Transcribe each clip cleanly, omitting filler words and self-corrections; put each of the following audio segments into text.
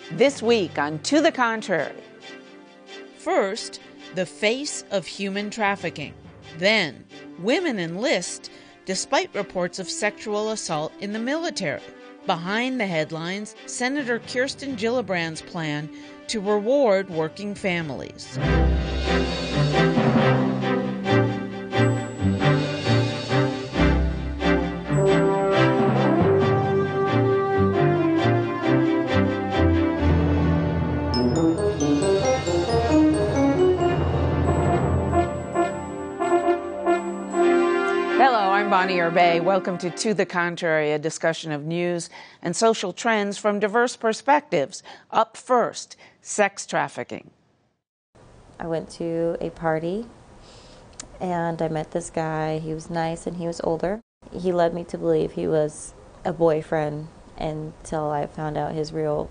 This week on To the Contrary. First, the face of human trafficking. Then, women enlist despite reports of sexual assault in the military. Behind the headlines, Senator Kirsten Gillibrand's plan to reward working families. Welcome to the Contrary, a discussion of news and social trends from diverse perspectives. Up first, sex trafficking. I went to a party and I met this guy. He was nice and he was older. He led me to believe he was a boyfriend until I found out his real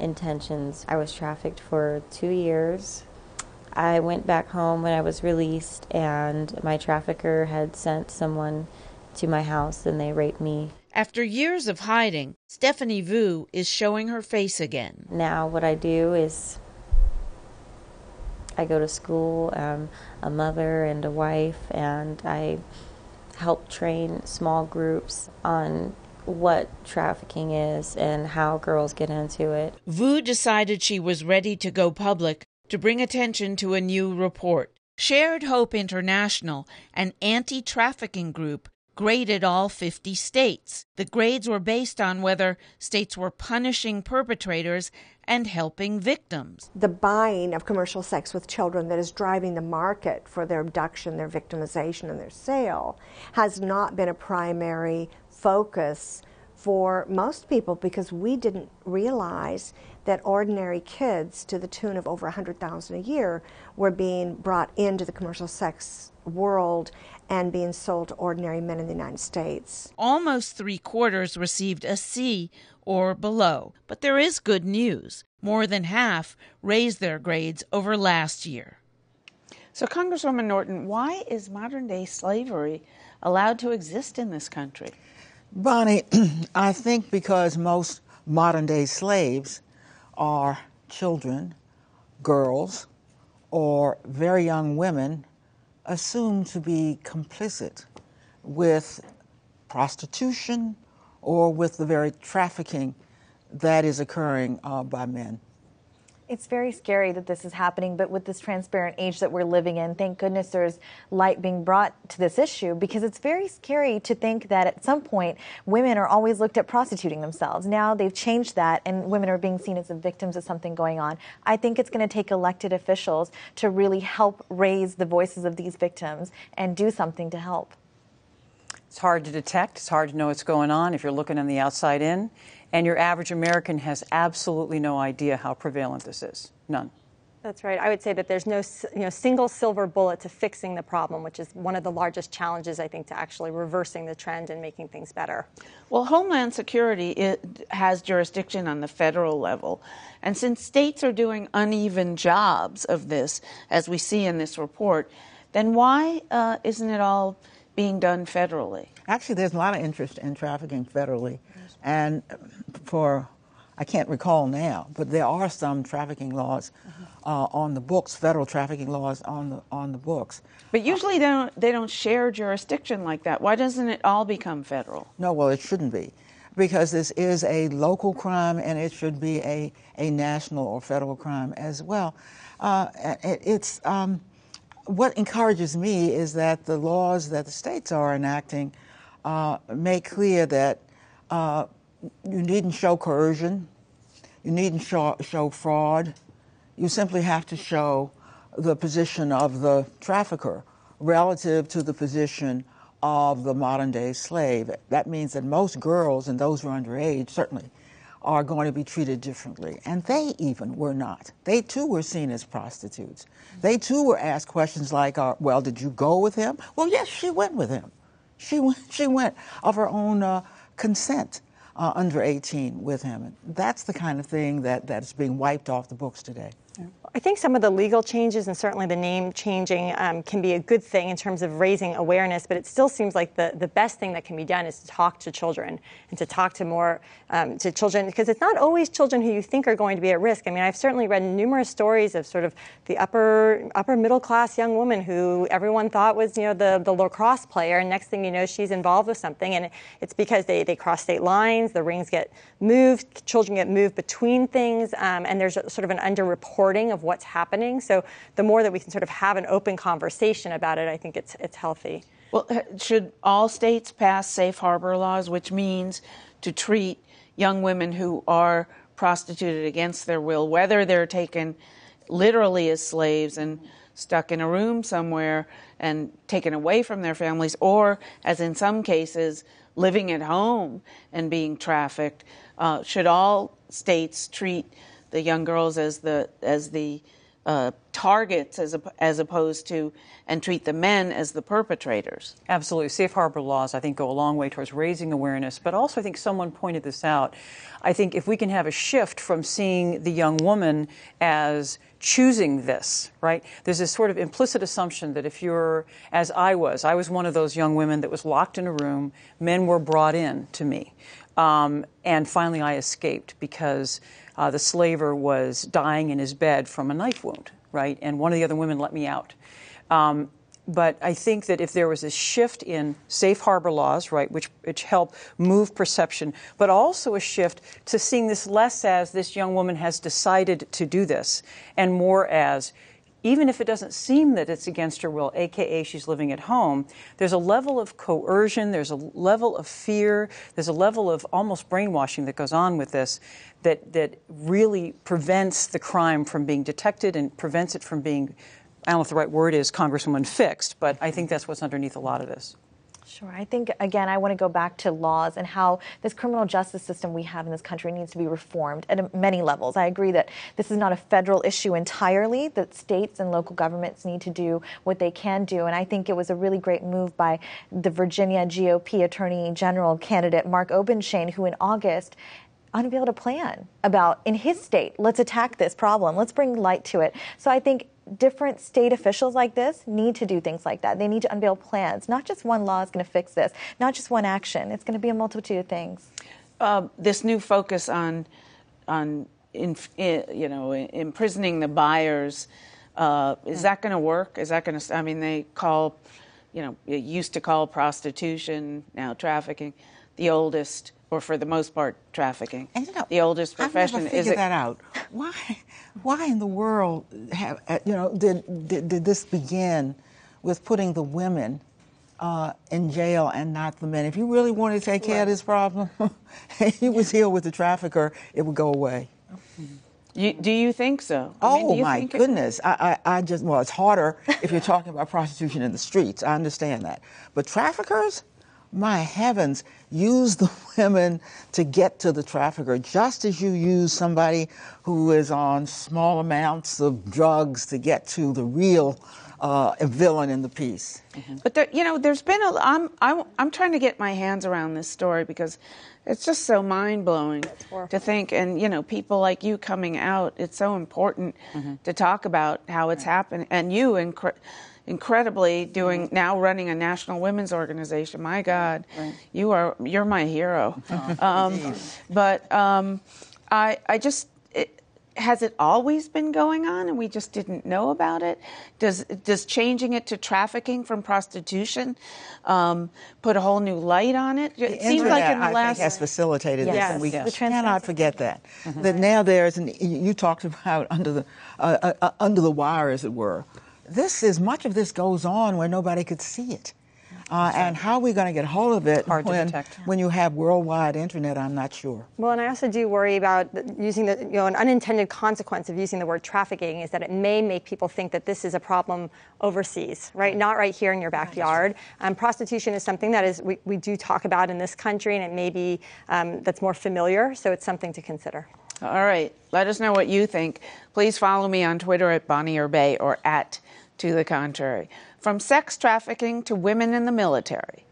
intentions. I was trafficked for 2 years. I went back home when I was released, and my trafficker had sent someone to my house and they raped me. After years of hiding, Stephanie Vu is showing her face again. Now what I do is I go to school. I'm a mother and a wife, and I help train small groups on what trafficking is and how girls get into it. Vu decided she was ready to go public to bring attention to a new report. Shared Hope International, an anti-trafficking group, graded all 50 states. The grades were based on whether states were punishing perpetrators and helping victims. The buying of commercial sex with children that is driving the market for their abduction, their victimization, and their sale has not been a primary focus for most people, because we didn't realize that ordinary kids, to the tune of over 100,000 a year, were being brought into the commercial sex world and being sold to ordinary men in the United States. Almost 3/4 received a C or below. But there is good news. More than half raised their grades over last year. So, Congresswoman Norton, why is modern-day slavery allowed to exist in this country? Bonnie, I think because most modern-day slaves are children, girls, or very young women assumed to be complicit with prostitution or with the very trafficking that is occurring by men. It's very scary that this is happening, but with this transparent age that we're living in, thank goodness there's light being brought to this issue, because it's very scary to think that at some point women are always looked at prostituting themselves. Now they've changed that, and women are being seen as the victims of something going on. I think it's going to take elected officials to really help raise the voices of these victims and do something to help. It's hard to detect. It's hard to know what's going on if you're looking on the outside in. And your average American has absolutely no idea how prevalent this is. None. That's right. I would say that there's no single silver bullet to fixing the problem, which is one of the largest challenges, I think, to actually reversing the trend and making things better. Well, Homeland Security has jurisdiction on the federal level. And since states are doing uneven jobs of this, as we see in this report, then why isn't it all being done federally? Actually, there's a lot of interest in trafficking federally. And I can't recall now, but there are some trafficking laws on the books, federal trafficking laws on the books. But usually they don't share jurisdiction like that. Why doesn't it all become federal? No, well, it shouldn't be, because this is a local crime and it should be a national or federal crime as well. What encourages me is that the laws that the states are enacting make clear that you needn't show coercion, you needn't show fraud. You simply have to show the position of the trafficker relative to the position of the modern-day slave. That means that most girls, and those who are underage certainly, are going to be treated differently. And they even were not. They too were seen as prostitutes. They too were asked questions like, well, did you go with him? Well, yes, she went with him. She went of her own consent. Under 18 with him. And that's the kind of thing that is being wiped off the books today. I think some of the legal changes and certainly the name changing can be a good thing in terms of raising awareness, but it still seems like the best thing that can be done is to talk to children and to talk to more to children, because it's not always children who you think are going to be at risk. I mean, I've certainly read numerous stories of sort of the upper middle class young woman who everyone thought was, the lacrosse player, and next thing you know, she's involved with something, and it's because they cross state lines, the rings get moved, children get moved between things, and there's sort of an underreporting of what's happening. So the more that we can sort of have an open conversation about it, I think it's healthy. Well, should all states pass safe harbor laws, which means to treat young women who are prostituted against their will, whether they're taken literally as slaves and stuck in a room somewhere and taken away from their families, or, as in some cases, living at home and being trafficked? Should all states treat the young girls as the targets as opposed to, and treat the men as the perpetrators? Absolutely. Safe harbor laws, I think, go a long way towards raising awareness, but also I think someone pointed this out. I think if we can have a shift from seeing the young woman as choosing this, right? There's this sort of implicit assumption that if you're, as I was one of those young women that was locked in a room, men were brought in to me. And finally I escaped because the slaver was dying in his bed from a knife wound, right? And one of the other women let me out. But I think that if there was a shift in safe harbor laws, right, which help move perception, but also a shift to seeing this less as this young woman has decided to do this, and more as, even if it doesn't seem that it's against her will, a.k.a. she's living at home, there's a level of coercion, there's a level of fear, there's a level of almost brainwashing that goes on with this that really prevents the crime from being detected and prevents it from being, I don't know if the right word is, Congresswoman, fixed, but I think that's what's underneath a lot of this. Sure. I think, again, I want to go back to laws and how this criminal justice system we have in this country needs to be reformed at many levels. I agree that this is not a federal issue entirely, that states and local governments need to do what they can do. And I think it was a really great move by the Virginia GOP Attorney General candidate, Mark Obenshain, who in August unveiled a plan about, in his state, let's attack this problem, let's bring light to it. So I think different state officials like this need to do things like that. They need to unveil plans. Not just one law is going to fix this, not just one action. It's going to be a multitude of things. This new focus on imprisoning the buyers, is that going to work? Is that going to? I mean, they call, it used to call prostitution, now trafficking, the oldest, or for the most part, trafficking. And the oldest profession. I've never figured that out. Why in the world did this begin with putting the women in jail and not the men? If you really wanted to take care of this problem, you would deal with the trafficker, it would go away. Do you think so? My goodness. It's harder if you're talking about prostitution in the streets. I understand that. But traffickers? My heavens, use the women to get to the trafficker, just as you use somebody who is on small amounts of drugs to get to the real villain in the piece. Mm-hmm. But there's been I'm trying to get my hands around this story because it's just so mind-blowing to think, and people like you coming out, it's so important to talk about how it's happened, and you incredibly doing now running a national women's organization. My God, you're my hero. Has it always been going on and we just didn't know about it? Does changing it to trafficking from prostitution put a whole new light on it? It seems like in the last, I think has facilitated this, and we cannot forget that. Mm-hmm. That now you talked about under the wire, as it were. Much of this goes on where nobody could see it. And how are we going to get hold of it when you have worldwide internet? I'm not sure. Well, and I also do worry about using an unintended consequence of using the word trafficking is that it may make people think that this is a problem overseas, right? Not right here in your backyard. Prostitution is something that we do talk about in this country, and it may be that's more familiar, so it's something to consider. All right. Let us know what you think. Please follow me on Twitter at Bonnie or Bay or at To the Contrary. From sex trafficking to women in the military.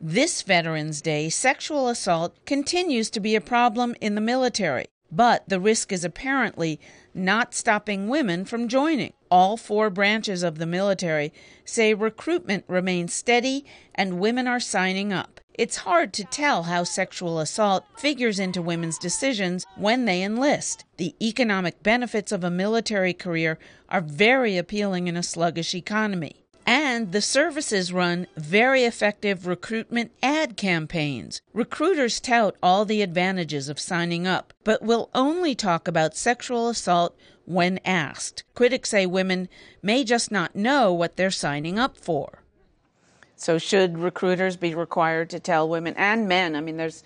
This Veterans Day, sexual assault continues to be a problem in the military. But the risk is apparently not stopping women from joining. All 4 branches of the military say recruitment remains steady and women are signing up. It's hard to tell how sexual assault figures into women's decisions when they enlist. The economic benefits of a military career are very appealing in a sluggish economy. And the services run very effective recruitment ad campaigns. Recruiters tout all the advantages of signing up, but will only talk about sexual assault when asked. Critics say women may just not know what they're signing up for. So should recruiters be required to tell women and men? I mean, there's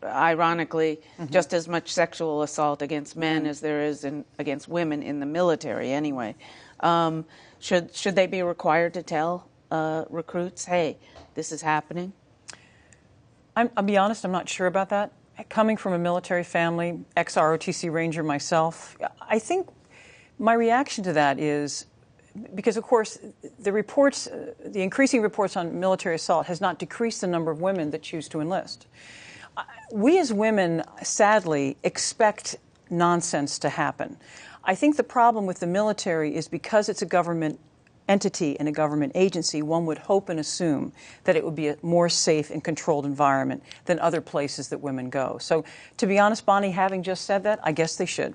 ironically just as much sexual assault against men as there is against women in the military anyway. Should they be required to tell recruits, hey, this is happening? I'll be honest, I'm not sure about that. Coming from a military family, ex-ROTC Ranger myself, I think my reaction to that is, because of course the reports, the increasing reports on military assault has not decreased the number of women that choose to enlist. We as women, sadly, expect nonsense to happen. I think the problem with the military is because it's a government entity and a government agency, one would hope and assume that it would be a more safe and controlled environment than other places that women go. So to be honest, Bonnie, having just said that, I guess they should.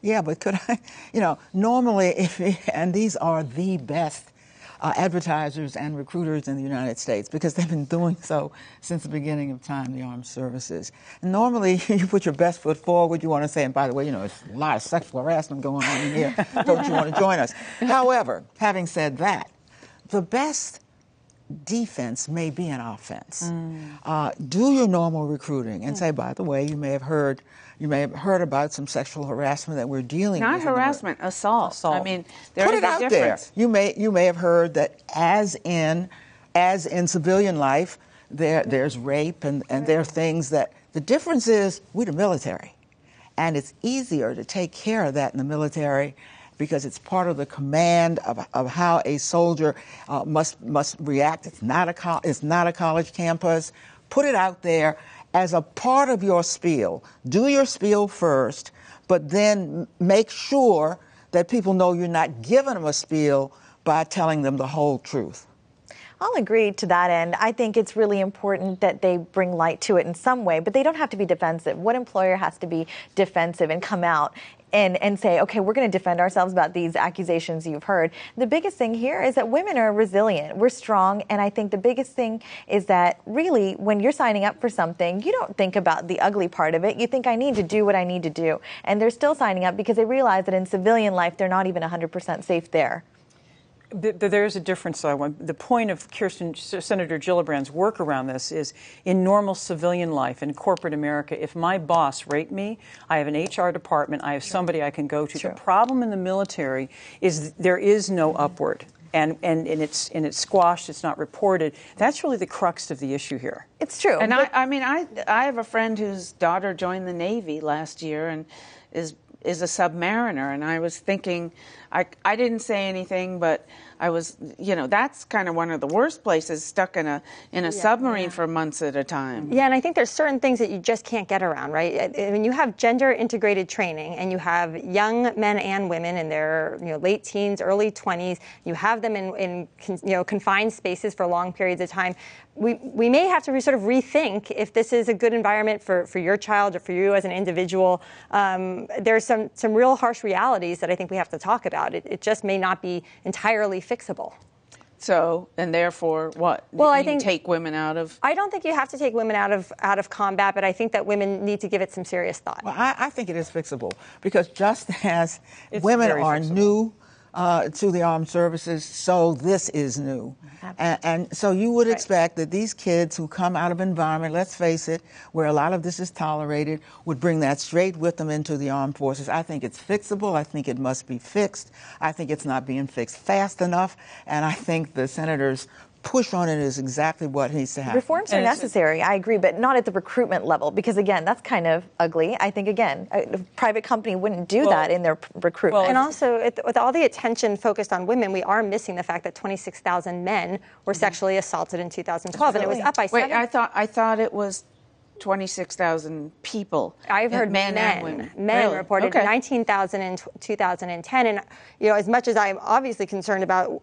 Yeah, but could I, normally, and these are the best advertisers and recruiters in the United States because they've been doing so since the beginning of time, the armed services. And normally, you put your best foot forward, you want to say, and by the way, there's a lot of sexual harassment going on in here, don't you want to join us? However, having said that, the best defense may be an offense. Do your normal recruiting and say, by the way, you may have heard about some sexual harassment that we're dealing with. Not harassment, assault. I mean, there Put is it a out difference. there. You may have heard that as in civilian life, there's rape and there are things that the difference is we're the military, and it's easier to take care of that in the military because it's part of the command of how a soldier must react. It's not a college campus. Put it out there as a part of your spiel. Do your spiel first, but then make sure that people know you're not giving them a spiel by telling them the whole truth. I'll agree to that end. I think it's really important that they bring light to it in some way, but they don't have to be defensive. What employer has to be defensive and come out and say, okay, we're going to defend ourselves about these accusations you've heard? The biggest thing here is that women are resilient. We're strong. And I think the biggest thing is that really when you're signing up for something, you don't think about the ugly part of it. You think I need to do what I need to do. And they're still signing up because they realize that in civilian life, they're not even 100% safe there. There's a difference, though. The point of Senator Gillibrand's work around this is in normal civilian life, in corporate America, if my boss raped me, I have an HR department, I have somebody I can go to. True. The problem in the military is there is no upward. And it's squashed, it's not reported. That's really the crux of the issue here. It's true. And I have a friend whose daughter joined the Navy last year and is a submariner, and I was thinking, I didn't say anything, but I was, that's kind of one of the worst places, stuck in a submarine for months at a time. Yeah, and I think there's certain things that you just can't get around, right? When you have gender-integrated training and you have young men and women in their late teens, early 20s, you have them in confined spaces for long periods of time, we may have to sort of rethink if this is a good environment for your child or for you as an individual. There's some real harsh realities that I think we have to talk about. It just may not be entirely fixable. So, and therefore, what? Well, I think think take women out of. I don't think you have to take women out of combat, but I think that women need to give it some serious thought. Well, I think it is fixable because just as It's women very are fixable. New to the armed services, so this is new. And so you would expect that these kids who come out of an environment, let's face it, where a lot of this is tolerated, would bring that straight with them into the armed forces. I think it's fixable. I think it must be fixed. I think it's not being fixed fast enough. And I think the senators' push on it is exactly what needs to happen. Reforms are necessary, I agree, but not at the recruitment level, because again, that's kind of ugly. I think, again, a private company wouldn't do that in their recruitment. And also, with all the attention focused on women, we are missing the fact that 26,000 men were sexually assaulted in 2012, and it was up by 7. Wait, I thought it was 26,000 people. I've heard men and women. Really? Reported 19,000 in 2010. And, as much as I'm obviously concerned about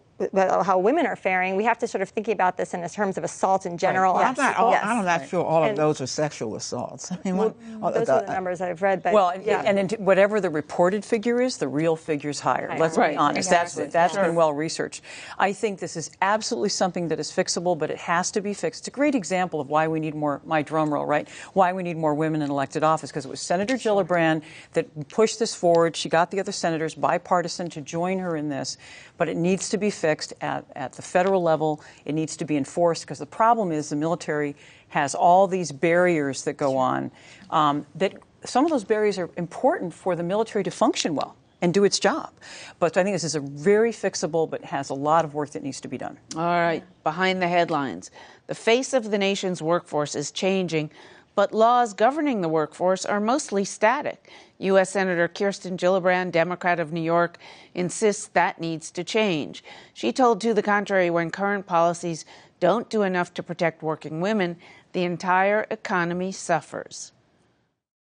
how women are faring, we have to sort of think about this in terms of assault in general. Right. I'm not sure all of those are sexual assaults. I mean, those are the numbers I've read. But, and whatever the reported figure is, the real figure's higher. Let's be honest. Exactly. That's been well researched. I think this is absolutely something that is fixable, but it has to be fixed. It's a great example of why we need more, my drum roll, right? Why we need more women in elected office, because it was Senator Gillibrand that pushed this forward. She got the other senators bipartisan to join her in this, but it needs to be fixed at the federal level. It needs to be enforced, because the problem is the military has all these barriers that go on, that some of those barriers are important for the military to function well and do its job. But I think this is a very fixable, but has a lot of work that needs to be done. All right, behind the headlines. The face of the nation's workforce is changing, but laws governing the workforce are mostly static. U.S. Senator Kirsten Gillibrand, Democrat of New York, insists that needs to change. She told To the Contrary, when current policies don't do enough to protect working women, the entire economy suffers.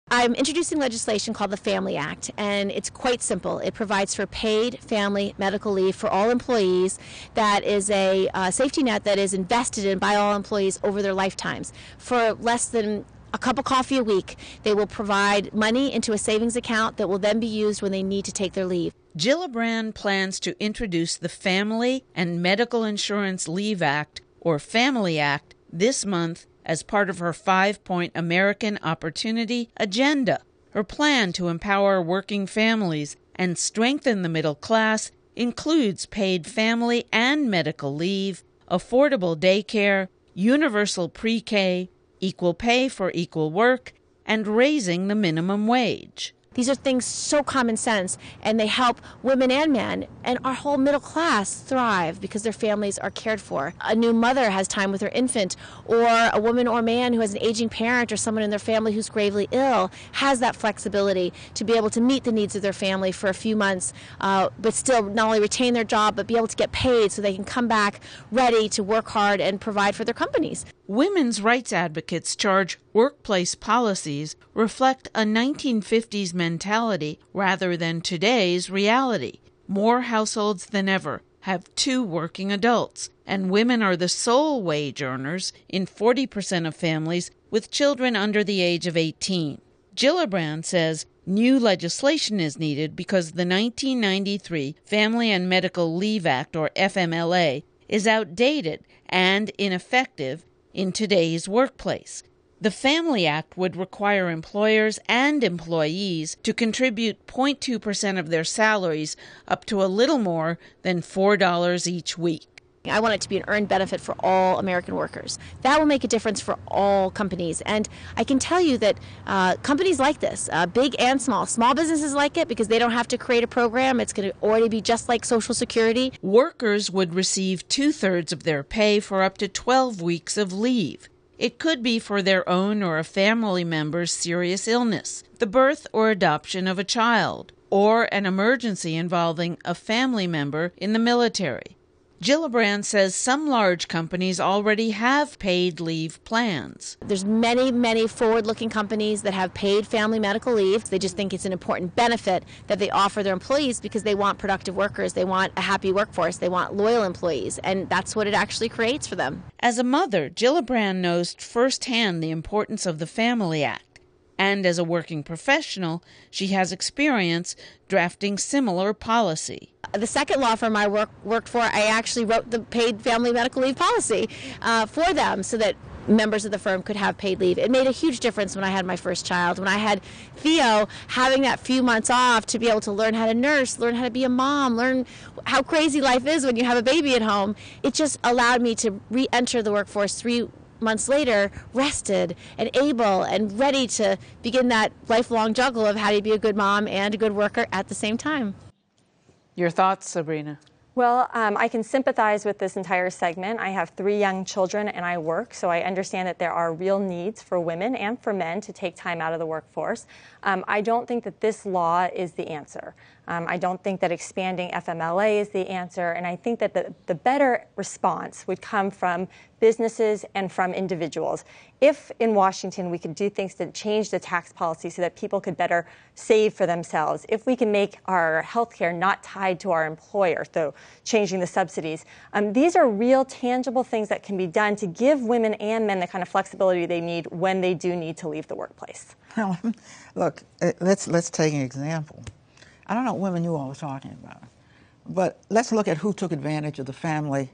I'm introducing legislation called the Family Act, and it's quite simple. It provides for paid family medical leave for all employees. That is a safety net that is invested in by all employees over their lifetimes. For less than a cup of coffee a week, they will provide money into a savings account that will then be used when they need to take their leave. Gillibrand plans to introduce the Family and Medical Insurance Leave Act, or Family Act, this month as part of her 5-point American Opportunity Agenda. Her plan to empower working families and strengthen the middle class includes paid family and medical leave, affordable daycare, universal pre-K, equal pay for equal work, and raising the minimum wage. These are things so common sense, and they help women and men and our whole middle class thrive because their families are cared for. A new mother has time with her infant, or a woman or man who has an aging parent or someone in their family who's gravely ill has that flexibility to be able to meet the needs of their family for a few months, but still not only retain their job, but be able to get paid so they can come back ready to work hard and provide for their companies. Women's rights advocates charge workplace policies reflect a 1950s mentality rather than today's reality. More households than ever have 2 working adults, and women are the sole wage earners in 40% of families with children under the age of 18. Gillibrand says new legislation is needed because the 1993 Family and Medical Leave Act, or FMLA, is outdated and ineffective in today's workplace. The Family Act would require employers and employees to contribute 0.2% of their salaries up to a little more than $4 each week. I want it to be an earned benefit for all American workers. That will make a difference for all companies. And I can tell you that companies like this, big and small businesses like it because they don't have to create a program. It's going to already be just like Social Security. Workers would receive 2/3 of their pay for up to 12 weeks of leave. It could be for their own or a family member's serious illness, the birth or adoption of a child, or an emergency involving a family member in the military. Gillibrand says some large companies already have paid leave plans. There's many forward-looking companies that have paid family medical leave. They just think it's an important benefit that they offer their employees because they want productive workers. They want a happy workforce. They want loyal employees, and that's what it actually creates for them. As a mother, Gillibrand knows firsthand the importance of the Family Act. And as a working professional, she has experience drafting similar policy. The second law firm I worked for, I actually wrote the paid family medical leave policy for them so that members of the firm could have paid leave. It made a huge difference when I had my first child. When I had Theo, having that few months off to be able to learn how to nurse, learn how to be a mom, learn how crazy life is when you have a baby at home, it just allowed me to re-enter the workforce 3 months later, rested and able and ready to begin that lifelong juggle of how to be a good mom and a good worker at the same time. Your thoughts, Sabrina? Well, I can sympathize with this entire segment. I have 3 young children and I work, so I understand that there are real needs for women and for men to take time out of the workforce. I don't think that this law is the answer. I don't think that expanding FMLA is the answer, and I think that the better response would come from businesses and from individuals. If in Washington we could do things to change the tax policy so that people could better save for themselves, if we can make our health care not tied to our employer, so changing the subsidies, these are real tangible things that can be done to give women and men the kind of flexibility they need when they do need to leave the workplace. Well, look, let's take an example. I don't know what women you all are talking about, but let's look at who took advantage of the family.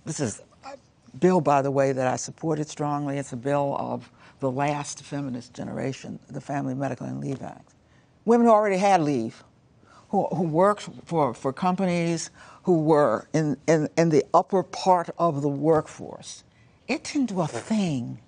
This is a bill, by the way, that I supported strongly. It's a bill of the last feminist generation, the Family Medical and Leave Act. Women who already had leave, who worked for companies, who were in the upper part of the workforce. It didn't do a thing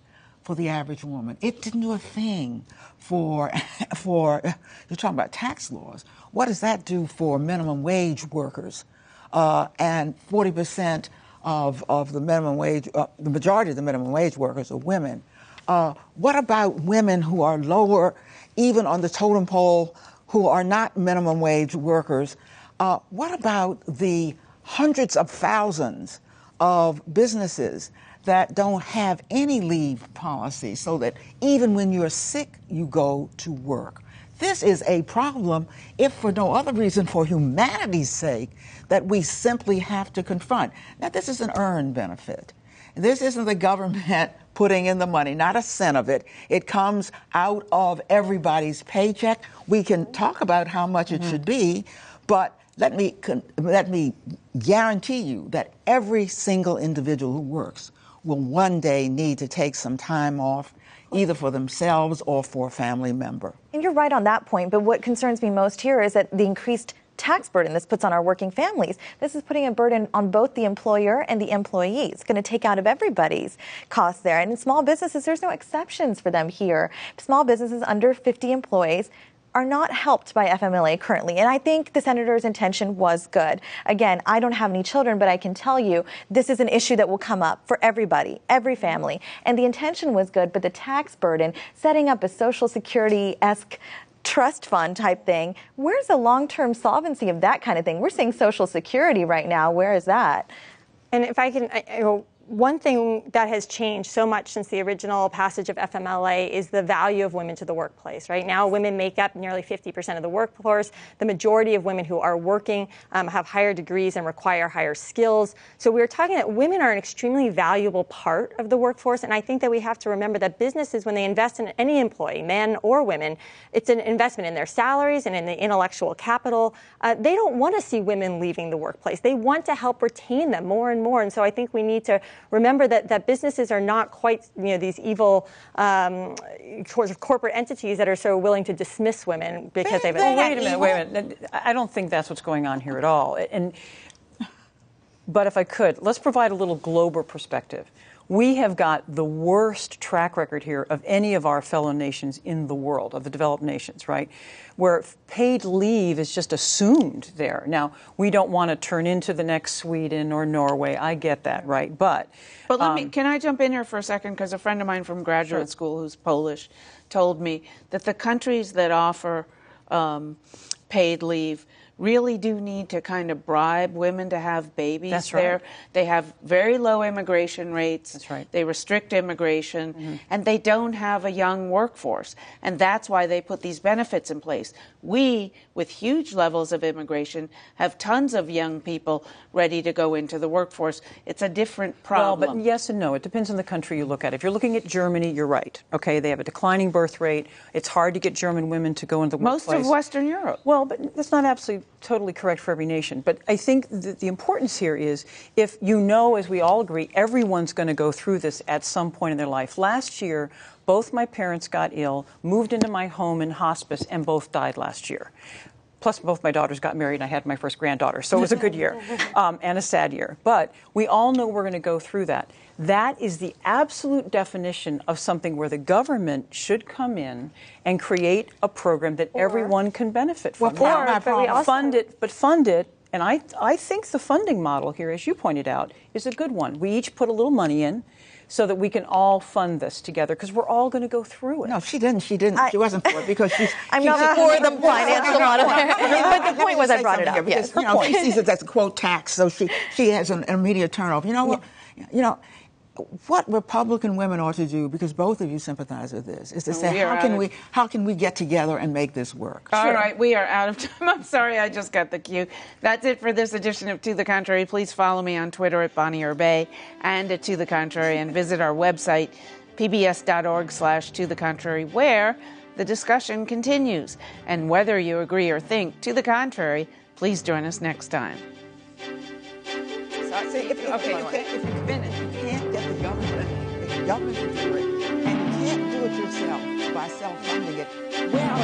for the average woman. It didn't do a thing for you're talking about tax laws. What does that do for minimum wage workers? And 40% of the minimum wage, the majority of the minimum wage workers are women. What about women who are lower, even on the totem pole, who are not minimum wage workers? What about the hundreds of thousands of businesses that don't have any leave policy, so that even when you're sick, you go to work? This is a problem, if for no other reason, for humanity's sake, that we simply have to confront. Now, this is an earned benefit. This isn't the government putting in the money, not a cent of it. It comes out of everybody's paycheck. We can talk about how much it should be, but let me guarantee you that every single individual who works will one day need to take some time off, either for themselves or for a family member. And you're right on that point, but what concerns me most here is that the increased tax burden this puts on our working families. This is putting a burden on both the employer and the employee. It's going to take out of everybody's costs there. And in small businesses, there's no exceptions for them here. Small businesses under 50 employees are not helped by FMLA currently. And I think the senator's intention was good. Again, I don't have any children, but I can tell you this is an issue that will come up for everybody, every family. And the intention was good, but the tax burden, setting up a Social Security-esque trust fund type thing, where's the long-term solvency of that kind of thing? We're seeing Social Security right now. Where is that? And if I can, one thing that has changed so much since the original passage of FMLA is the value of women to the workplace. Right now, women make up nearly 50% of the workforce. The majority of women who are working have higher degrees and require higher skills. So we're talking that women are an extremely valuable part of the workforce. And I think that we have to remember that businesses, when they invest in any employee, men or women, it's an investment in their salaries and in the intellectual capital. They don't want to see women leaving the workplace. They want to help retain them more and more. And so I think we need to remember that businesses are not quite, these evil corporate entities that are so willing to dismiss women because they've... Wait a minute. I don't think that's what's going on here at all. But if I could, let's provide a little global perspective. We have got the worst track record here of any of our fellow nations in the world, of the developed nations, right? Where paid leave is just assumed there. Now, we don't want to turn into the next Sweden or Norway. I get that, right? But can I jump in here for a second? Because a friend of mine from graduate school who's Polish told me that the countries that offer paid leave really do need to kind of bribe women to have babies. That's there. Right. They have very low immigration rates. That's right. They restrict immigration, and they don't have a young workforce. And that's why they put these benefits in place. We, with huge levels of immigration, have tons of young people ready to go into the workforce. It's a different problem. Well, but yes and no. It depends on the country you look at. If you're looking at Germany, you're right. Okay, they have a declining birth rate. It's hard to get German women to go into the workplace. Most of Western Europe. Well, but that's not absolutely totally correct for every nation. But I think the importance here is, if as we all agree, everyone's going to go through this at some point in their life. Last year, both my parents got ill, moved into my home in hospice, and both died last year. Plus, both my daughters got married, and I had my first granddaughter. So it was a good year and a sad year. But we all know we're going to go through that. That is the absolute definition of something where the government should come in and create a program that everyone can benefit from. Fund it. And I think the funding model here, as you pointed out, is a good one. We each put a little money in so that we can all fund this together, because we're all going to go through it. No, she didn't. She wasn't for it because I'm not for the financial model. But the point was I brought it up. Because, she sees it as a quote tax, so she has an immediate turnover. You know what? what Republican women ought to do, because both of you sympathize with this, is to say, how can we get together and make this work? All right, we are out of time. I'm sorry, I just got the cue. That's it for this edition of To the Contrary. Please follow me on Twitter at Bonnie Urbay and at To the Contrary, and visit our website, pbs.org/To the Contrary, where the discussion continues. And whether you agree or think to the contrary, please join us next time. If you can't get the government to do it, and you can't do it yourself by self-funding it, well,